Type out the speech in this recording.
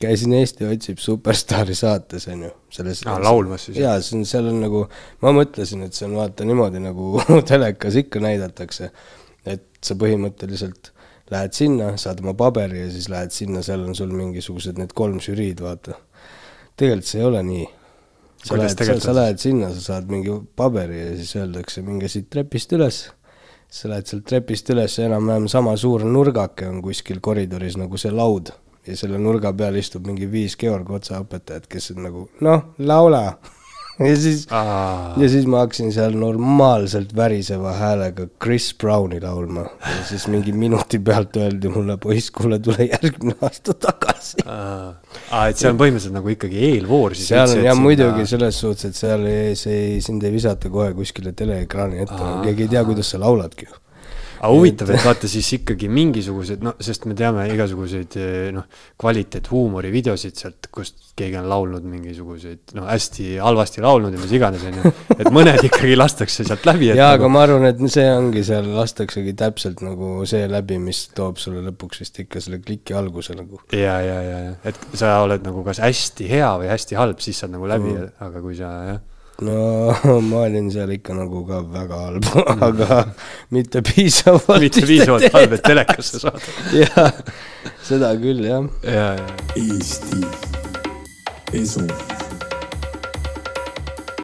käisin Eesti otsib superstaari saates, on ju. Laulmas siis. Jaa, seal on nagu, ma mõtlesin, et see on vaata niimoodi nagu telekas ikka näidatakse, et sa põhimõtteliselt lähed sinna, saad oma paberi ja siis lähed sinna, seal on sul mingisugused need 3 žüriid, vaata. Tegelikult see ei ole nii. Sa lähed sinna, sa saad mingi paberi ja siis öeldakse, minge siit trepist üles. Sa lähed sealt trepist üles ja enam-vähem sama suur nurgake on kuskil koridoris nagu see laud ja selle nurga peal istub mingi 5 Georg otsaõpetajad, kes on nagu, laula. ja siis ma hakkasin seal normaalselt väriseva häälega Chris Browni laulma ja siis mingi minuti pealt öeldi mulle, poiss, kuule, tule järgmine aasta tagasi. Et see on põhimõtteliselt nagu ikkagi eelvoor siis. Seal on jah muidugi selles suhtes, et seal sind ei visata kohe kuskile teleekraani ette, keegi ei tea, kuidas sa lauladki. Aga huvitav, et vaata siis ikkagi mingisugused, sest me teame igasuguseid kvaliteet huumori videosid sealt, kust keegi on laulnud mingisuguseid, hästi halvasti laulnud ja mis iganes, et mõned ikkagi lastakse sealt läbi. Jaa, aga ma arvan, et see ongi seal, lastaksegi täpselt nagu see läbi, mis toob sulle lõpuks vist ikka selle kliki alguse nagu. Ja, et sa oled nagu kas hästi hea või hästi halb, siis saad nagu läbi, aga kui sa, jah. Ma olin seal ikka nagu ka väga halb, aga mitte piisavalt. Mitte piisavalt halb, et telekasse saada. Jah, seda küll, jah. Ja. Eesti esu.